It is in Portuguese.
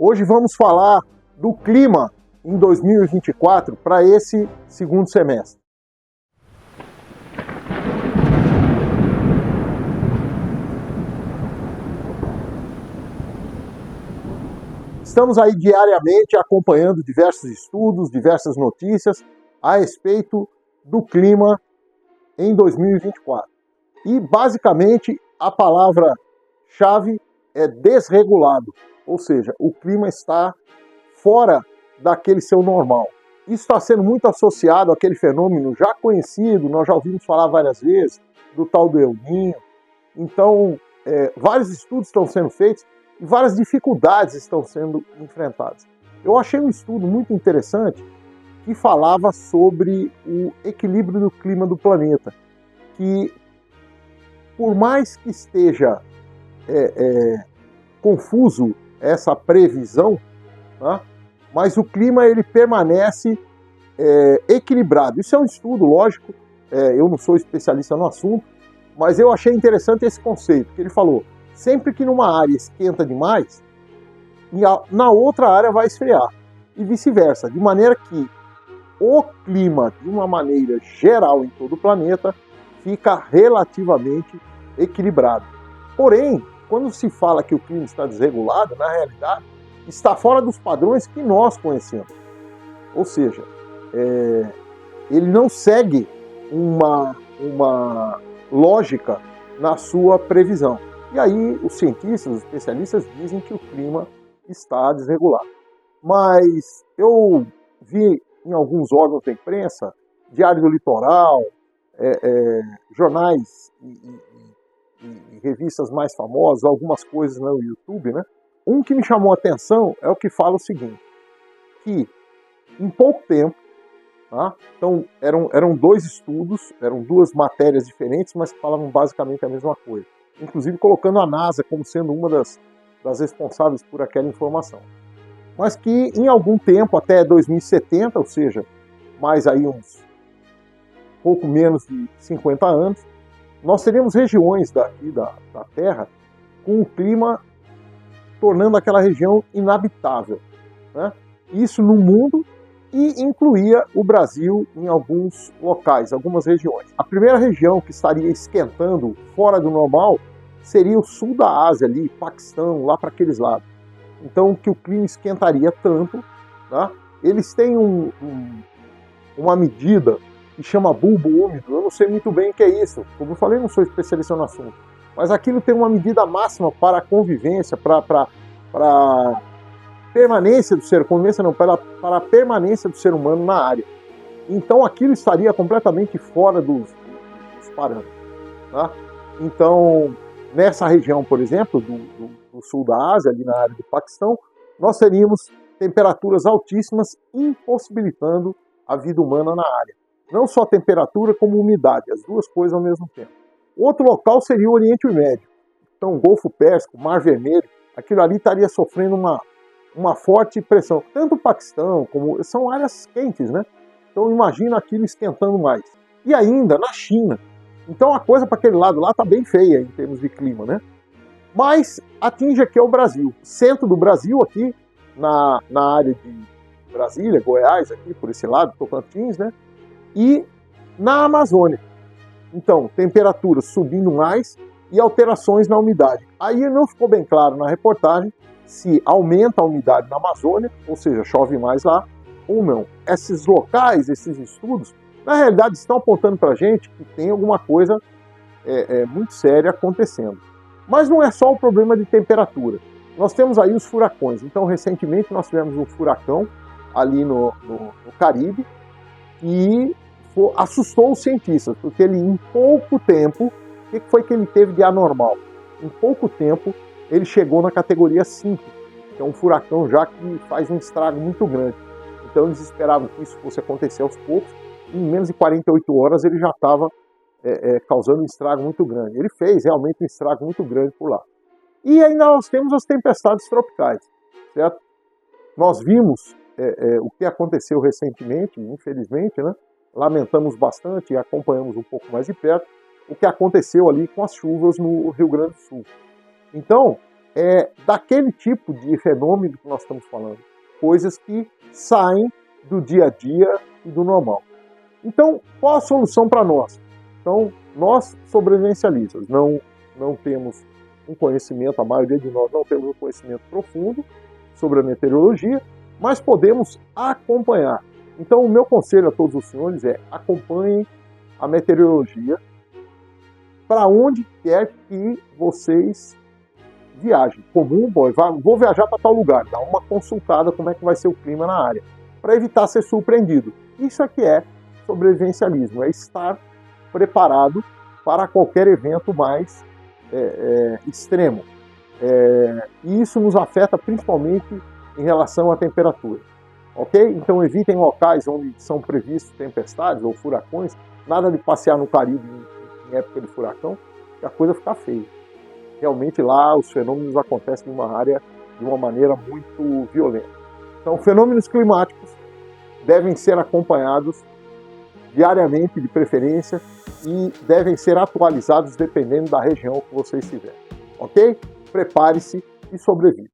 Hoje vamos falar do clima em 2024 para esse segundo semestre. Estamos aí diariamente acompanhando diversos estudos, diversas notícias a respeito do clima em 2024. E basicamente a palavra-chave é desregulado, ou seja, o clima está fora daquele seu normal. Isso está sendo muito associado àquele fenômeno já conhecido, nós já ouvimos falar várias vezes, do tal do El Niño. Então, vários estudos estão sendo feitos e várias dificuldades estão sendo enfrentadas. Eu achei um estudo muito interessante que falava sobre o equilíbrio do clima do planeta, que por mais que esteja confuso essa previsão, tá? Mas o clima ele permanece equilibrado. Isso é um estudo, lógico, eu não sou especialista no assunto, mas eu achei interessante esse conceito, que ele falou, sempre que numa área esquenta demais, na outra área vai esfriar, e vice-versa, de maneira que o clima, de uma maneira geral em todo o planeta, fica relativamente equilibrado. Porém, quando se fala que o clima está desregulado, na realidade, está fora dos padrões que nós conhecemos. Ou seja, ele não segue uma lógica na sua previsão. E aí os cientistas, os especialistas dizem que o clima está desregulado. Mas eu vi em alguns órgãos da imprensa, Diário do Litoral, jornais e revistas mais famosas, algumas coisas no YouTube, né? Um que me chamou a atenção é o que fala o seguinte, que em pouco tempo, tá? Então eram dois estudos, eram duas matérias diferentes, mas que falavam basicamente a mesma coisa, inclusive colocando a NASA como sendo uma das responsáveis por aquela informação. Mas que em algum tempo, até 2070, ou seja, mais aí uns pouco menos de 50 anos, nós teríamos regiões daqui da Terra com o clima tornando aquela região inabitável, né? Isso no mundo e incluía o Brasil em alguns locais, algumas regiões. A primeira região que estaria esquentando fora do normal seria o sul da Ásia, ali, Paquistão, lá para aqueles lados. Então, que o clima esquentaria tanto, tá? Eles têm uma medida que chama bulbo úmido. Eu não sei muito bem o que é isso. Como eu falei, não sou especialista no assunto. Mas aquilo tem uma medida máxima para a convivência, para a permanência do ser, convivência não, para a permanência do ser humano na área. Então aquilo estaria completamente fora dos parâmetros. Tá? Então, nessa região, por exemplo, do sul da Ásia, ali na área do Paquistão, nós teríamos temperaturas altíssimas impossibilitando a vida humana na área. Não só temperatura, como umidade, as duas coisas ao mesmo tempo. Outro local seria o Oriente Médio. Então, o Golfo Pérsico, Mar Vermelho, aquilo ali estaria sofrendo uma forte pressão. Tanto o Paquistão, como são áreas quentes, né? Então, imagina aquilo esquentando mais. E ainda na China. Então, a coisa para aquele lado lá está bem feia em termos de clima, né? Mas atinge aqui o Brasil. Centro do Brasil, aqui na área de Brasília, Goiás, aqui por esse lado, Tocantins, né? E na Amazônia. Então, temperaturas subindo mais e alterações na umidade. Aí não ficou bem claro na reportagem se aumenta a umidade na Amazônia, ou seja, chove mais lá, ou não. Esses locais, esses estudos, na realidade estão apontando para a gente que tem alguma coisa muito séria acontecendo. Mas não é só o problema de temperatura. Nós temos aí os furacões. Então, recentemente, nós tivemos um furacão ali no Caribe e assustou os cientistas, porque ele, em pouco tempo, o que foi que ele teve de anormal? Em pouco tempo, ele chegou na categoria 5, que é um furacão já que faz um estrago muito grande. Então, eles esperavam que isso fosse acontecer aos poucos, e em menos de 48 horas ele já estava causando um estrago muito grande. Ele fez realmente um estrago muito grande por lá. E ainda nós temos as tempestades tropicais, certo? Nós vimos o que aconteceu recentemente, infelizmente, né? Lamentamos bastante e acompanhamos um pouco mais de perto o que aconteceu ali com as chuvas no Rio Grande do Sul. Então, daquele tipo de fenômeno que nós estamos falando. Coisas que saem do dia a dia e do normal. Então, qual a solução para nós? Então, nós sobrevivencialistas não temos um conhecimento, a maioria de nós não temos um conhecimento profundo sobre a meteorologia, mas podemos acompanhar. Então, o meu conselho a todos os senhores é: acompanhem a meteorologia para onde quer que vocês viajem. Vou viajar para tal lugar, dá uma consultada como é que vai ser o clima na área, para evitar ser surpreendido. Isso aqui é sobrevivencialismo, é estar preparado para qualquer evento mais extremo. E isso nos afeta principalmente em relação à temperatura. Ok? Então evitem locais onde são previstos tempestades ou furacões. Nada de passear no Caribe em época de furacão, que a coisa fica feia. Realmente lá os fenômenos acontecem numa área de uma maneira muito violenta. Então, fenômenos climáticos devem ser acompanhados diariamente, de preferência, e devem ser atualizados dependendo da região que você estiver. Ok? Prepare-se e sobreviva.